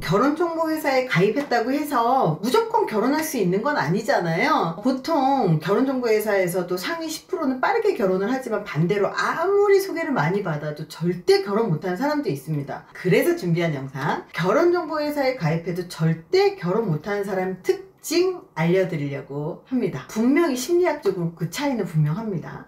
결혼정보회사에 가입했다고 해서 무조건 결혼할 수 있는 건 아니잖아요. 보통 결혼정보회사에서도 상위 10%는 빠르게 결혼을 하지만 반대로 아무리 소개를 많이 받아도 절대 결혼 못하는 사람도 있습니다. 그래서 준비한 영상, 결혼정보회사에 가입해도 절대 결혼 못하는 사람 특징 알려드리려고 합니다. 분명히 심리학적으로 그 차이는 분명합니다.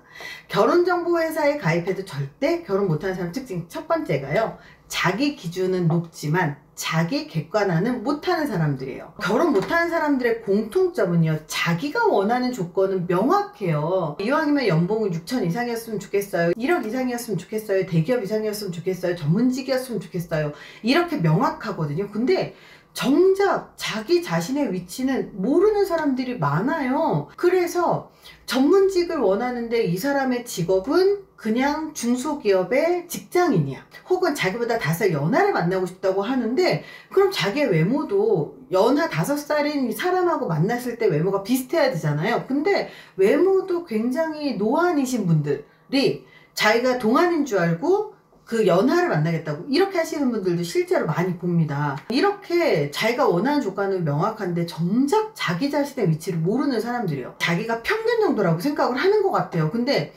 결혼정보회사에 가입해도 절대 결혼 못하는 사람 특징 첫 번째가요, 자기 기준은 높지만 자기 객관화는 못하는 사람들이에요. 결혼 못하는 사람들의 공통점은요, 자기가 원하는 조건은 명확해요. 이왕이면 연봉은 6천 이상이었으면 좋겠어요, 1억 이상이었으면 좋겠어요, 대기업 이상이었으면 좋겠어요, 전문직이었으면 좋겠어요, 이렇게 명확하거든요. 근데 정작 자기 자신의 위치는 모르는 사람들이 많아요. 그래서 전문직을 원하는데 이 사람의 직업은 그냥 중소기업의 직장인이야, 혹은 자기보다 5살 연하를 만나고 싶다고 하는데, 그럼 자기의 외모도 연하 5살인 사람하고 만났을 때 외모가 비슷해야 되잖아요. 근데 외모도 굉장히 노안이신 분들이 자기가 동안인 줄 알고 그 연하를 만나겠다고 이렇게 하시는 분들도 실제로 많이 봅니다. 이렇게 자기가 원하는 조건은 명확한데 정작 자기 자신의 위치를 모르는 사람들이요, 자기가 평균 정도라고 생각을 하는 것 같아요. 근데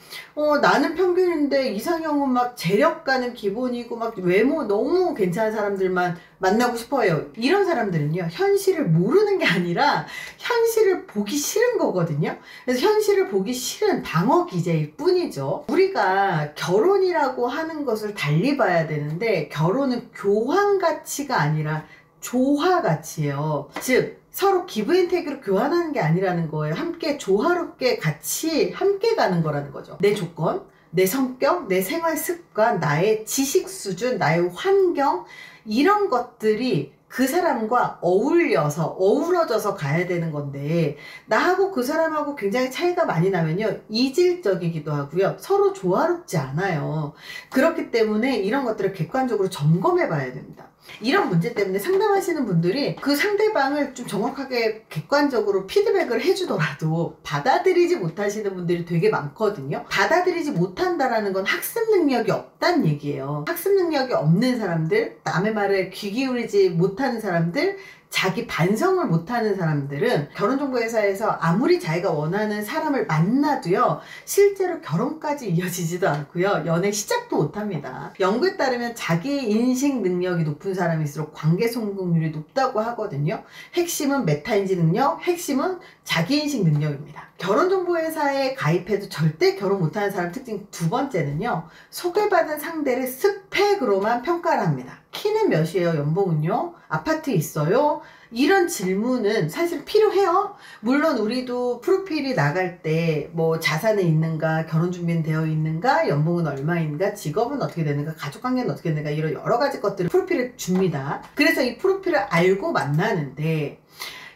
나는 평균인데 이상형은 막 재력가는 기본이고 막 외모 너무 괜찮은 사람들만 만나고 싶어요. 이런 사람들은요, 현실을 모르는 게 아니라 현실을 보기 싫은 거거든요. 그래서 현실을 보기 싫은 방어 기제일 뿐이죠. 우리가 결혼이라고 하는 것을 달리 봐야 되는데, 결혼은 교환 가치가 아니라 조화 가치예요. 즉 서로 기브앤테이크로 교환하는 게 아니라는 거예요. 함께 조화롭게 같이 함께 가는 거라는 거죠. 내 조건, 내 성격, 내 생활 습관, 나의 지식 수준, 나의 환경, 이런 것들이 그 사람과 어우러져서 가야 되는 건데, 나하고 그 사람하고 굉장히 차이가 많이 나면요, 이질적이기도 하고요, 서로 조화롭지 않아요. 그렇기 때문에 이런 것들을 객관적으로 점검해 봐야 됩니다. 이런 문제 때문에 상담하시는 분들이 그 상대방을 좀 정확하게 객관적으로 피드백을 해주더라도 받아들이지 못하시는 분들이 되게 많거든요. 받아들이지 못한다라는 건 학습 능력이 없다는 얘기예요. 학습 능력이 없는 사람들, 남의 말에 귀 기울이지 못하는 사람들, 자기 반성을 못하는 사람들은 결혼정보회사에서 아무리 자기가 원하는 사람을 만나도요, 실제로 결혼까지 이어지지도 않고요, 연애 시작도 못합니다. 연구에 따르면 자기 인식 능력이 높은 사람일수록 관계 성공률이 높다고 하거든요. 핵심은 메타인지 능력, 핵심은 자기인식 능력입니다. 결혼정보회사에 가입해도 절대 결혼 못하는 사람 특징 두 번째는요, 소개받은 상대를 스펙으로만 평가를 합니다. 키는 몇이에요? 연봉은요? 아파트 있어요? 이런 질문은 사실 필요해요. 물론 우리도 프로필이 나갈 때 뭐 자산은 있는가, 결혼 준비는 되어 있는가, 연봉은 얼마인가, 직업은 어떻게 되는가, 가족관계는 어떻게 되는가, 이런 여러 가지 것들을 프로필에 줍니다. 그래서 이 프로필을 알고 만나는데,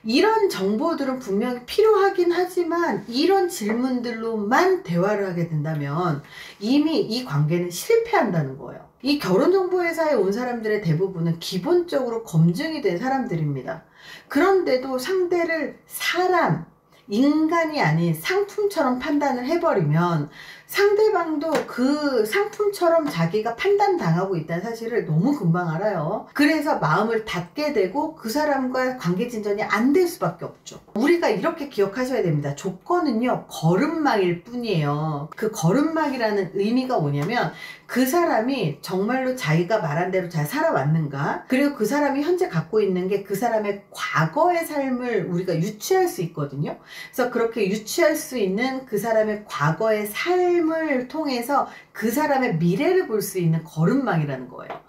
이런 정보들은 분명히 필요하긴 하지만 이런 질문들로만 대화를 하게 된다면 이미 이 관계는 실패한다는 거예요. 이 결혼정보회사에 온 사람들의 대부분은 기본적으로 검증이 된 사람들입니다. 그런데도 상대를 사람, 인간이 아닌 상품처럼 판단을 해버리면 상대방도 그 상품처럼 자기가 판단당하고 있다는 사실을 너무 금방 알아요. 그래서 마음을 닫게 되고 그 사람과 관계 진전이 안 될 수밖에 없죠. 우리가 이렇게 기억하셔야 됩니다. 조건은요, 걸음막일 뿐이에요. 그 걸음막이라는 의미가 뭐냐면, 그 사람이 정말로 자기가 말한 대로 잘 살아왔는가, 그리고 그 사람이 현재 갖고 있는 게 그 사람의 과거의 삶을 우리가 유추할 수 있거든요. 그래서 그렇게 유추할 수 있는 그 사람의 과거의 삶을 통해서 그 사람의 미래를 볼 수 있는 걸음망이라는 거예요.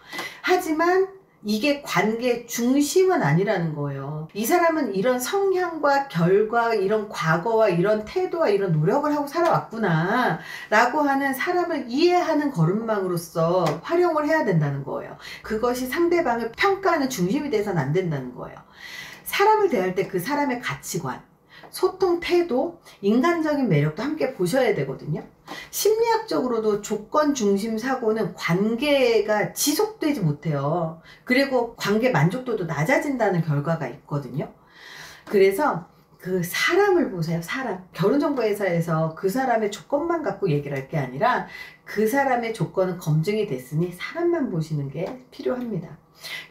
하지만 이게 관계의 중심은 아니라는 거예요. 이 사람은 이런 성향과 결과, 이런 과거와 이런 태도와 이런 노력을 하고 살아왔구나 라고 하는 사람을 이해하는 걸음망으로서 활용을 해야 된다는 거예요. 그것이 상대방을 평가하는 중심이 돼서는 안 된다는 거예요. 사람을 대할 때 그 사람의 가치관, 소통 태도, 인간적인 매력도 함께 보셔야 되거든요. 심리학적으로도 조건 중심 사고는 관계가 지속되지 못해요. 그리고 관계 만족도도 낮아진다는 결과가 있거든요. 그래서 그 사람을 보세요. 사람. 결혼정보회사에서 그 사람의 조건만 갖고 얘기를 할 게 아니라 그 사람의 조건은 검증이 됐으니 사람만 보시는 게 필요합니다.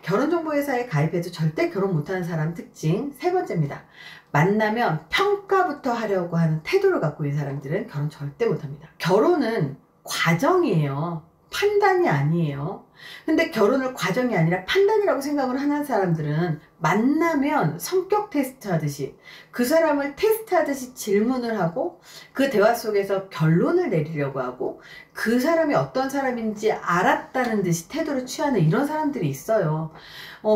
결혼정보회사에 가입해도 절대 결혼 못하는 사람 특징 세 번째입니다. 만나면 평가부터 하려고 하는 태도를 갖고 있는 사람들은 결혼 절대 못합니다. 결혼은 과정이에요. 판단이 아니에요. 근데 결혼을 과정이 아니라 판단이라고 생각을 하는 사람들은 만나면 성격 테스트 하듯이 그 사람을 테스트하듯이 질문을 하고 그 대화 속에서 결론을 내리려고 하고 그 사람이 어떤 사람인지 알았다는 듯이 태도를 취하는 이런 사람들이 있어요.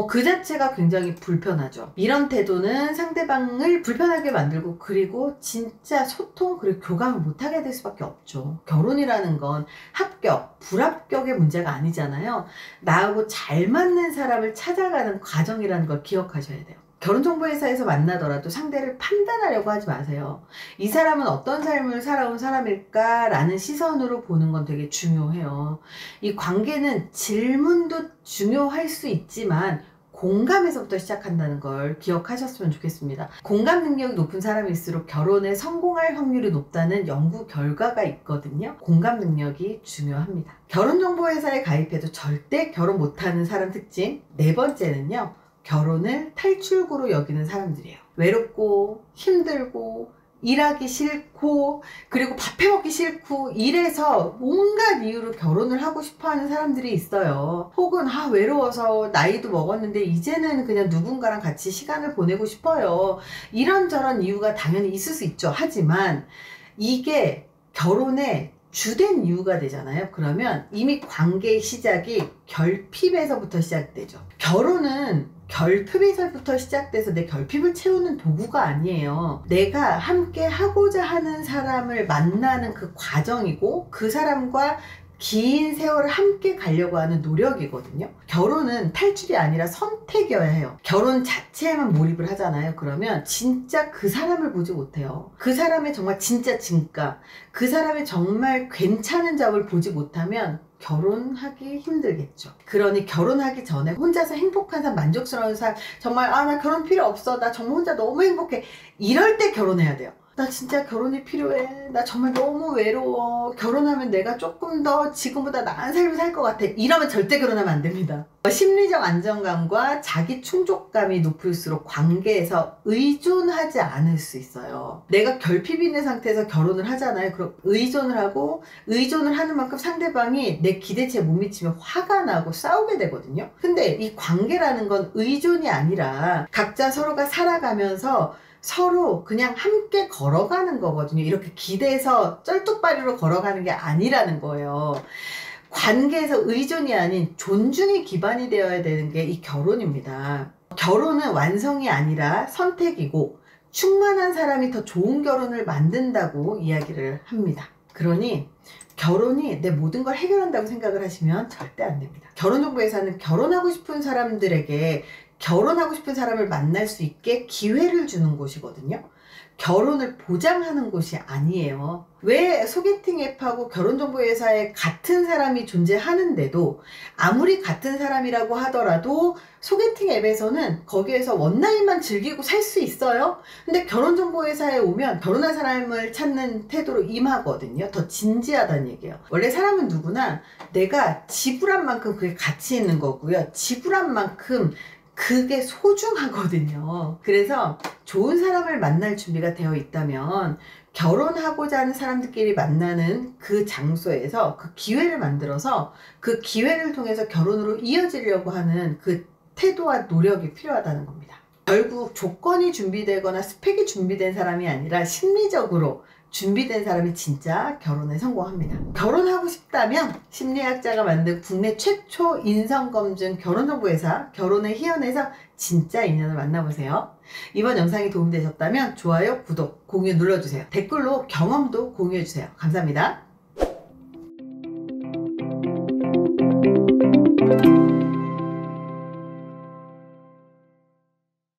그 자체가 굉장히 불편하죠. 이런 태도는 상대방을 불편하게 만들고 그리고 진짜 소통 그리고 교감을 못하게 될 수밖에 없죠. 결혼이라는 건 합격, 불합격의 문제가 아니잖아요. 나하고 잘 맞는 사람을 찾아가는 과정이라는 걸 기억하셔야 돼요. 결혼정보회사에서 만나더라도 상대를 판단하려고 하지 마세요. 이 사람은 어떤 삶을 살아온 사람일까 라는 시선으로 보는 건 되게 중요해요. 이 관계는 질문도 중요할 수 있지만 공감에서부터 시작한다는 걸 기억하셨으면 좋겠습니다. 공감 능력이 높은 사람일수록 결혼에 성공할 확률이 높다는 연구 결과가 있거든요. 공감 능력이 중요합니다. 결혼정보회사에 가입해도 절대 결혼 못하는 사람 특징 네 번째는요. 결혼을 탈출구로 여기는 사람들이에요. 외롭고 힘들고 일하기 싫고 그리고 밥 해먹기 싫고 이래서 온갖 이유로 결혼을 하고 싶어하는 사람들이 있어요. 혹은 외로워서 나이도 먹었는데 이제는 그냥 누군가랑 같이 시간을 보내고 싶어요. 이런저런 이유가 당연히 있을 수 있죠. 하지만 이게 결혼의 주된 이유가 되잖아요. 그러면 이미 관계의 시작이 결핍에서부터 시작되죠. 결혼은 결핍에서부터 시작돼서 내 결핍을 채우는 도구가 아니에요. 내가 함께 하고자 하는 사람을 만나는 그 과정이고 그 사람과 긴 세월을 함께 가려고 하는 노력이거든요. 결혼은 탈출이 아니라 선택이어야 해요. 결혼 자체에만 몰입을 하잖아요. 그러면 진짜 그 사람을 보지 못해요. 그 사람의 정말 진짜 진가, 그 사람의 정말 괜찮은 점을 보지 못하면 결혼하기 힘들겠죠. 그러니 결혼하기 전에 혼자서 행복한 삶, 만족스러운 삶, 정말 나 결혼 필요 없어, 나 정말 혼자 너무 행복해, 이럴 때 결혼해야 돼요. 나 진짜 결혼이 필요해, 나 정말 너무 외로워, 결혼하면 내가 조금 더 지금보다 나은 삶을 살 것 같아, 이러면 절대 결혼하면 안 됩니다. 심리적 안정감과 자기 충족감이 높을수록 관계에서 의존하지 않을 수 있어요. 내가 결핍이 있는 상태에서 결혼을 하잖아요. 그럼 의존을 하고 의존을 하는 만큼 상대방이 내 기대치에 못 미치면 화가 나고 싸우게 되거든요. 근데 이 관계라는 건 의존이 아니라 각자 서로가 살아가면서 서로 그냥 함께 걸어가는 거거든요. 이렇게 기대서 쩔뚝발이로 걸어가는 게 아니라는 거예요. 관계에서 의존이 아닌 존중이 기반이 되어야 되는 게 이 결혼입니다. 결혼은 완성이 아니라 선택이고 충만한 사람이 더 좋은 결혼을 만든다고 이야기를 합니다. 그러니 결혼이 내 모든 걸 해결한다고 생각을 하시면 절대 안 됩니다. 결혼정보회사는 결혼하고 싶은 사람들에게 결혼하고 싶은 사람을 만날 수 있게 기회를 주는 곳이거든요. 결혼을 보장하는 곳이 아니에요. 왜 소개팅 앱하고 결혼정보회사에 같은 사람이 존재하는데도 아무리 같은 사람이라고 하더라도 소개팅 앱에서는 거기에서 원나잇만 즐기고 살 수 있어요. 근데 결혼정보회사에 오면 결혼한 사람을 찾는 태도로 임하거든요. 더 진지하다는 얘기예요. 원래 사람은 누구나 내가 지불한 만큼 그게 가치 있는 거고요. 지불한 만큼 그게 소중하거든요. 그래서 좋은 사람을 만날 준비가 되어 있다면 결혼하고자 하는 사람들끼리 만나는 그 장소에서 그 기회를 만들어서 그 기회를 통해서 결혼으로 이어지려고 하는 그 태도와 노력이 필요하다는 겁니다. 결국 조건이 준비되거나 스펙이 준비된 사람이 아니라 심리적으로 준비된 사람이 진짜 결혼에 성공합니다. 결혼하고 싶다면 심리학자가 만든 국내 최초 인성검증 결혼정보회사 결혼의 희연에서 진짜 인연을 만나보세요. 이번 영상이 도움되셨다면 좋아요, 구독, 공유 눌러주세요. 댓글로 경험도 공유해주세요. 감사합니다.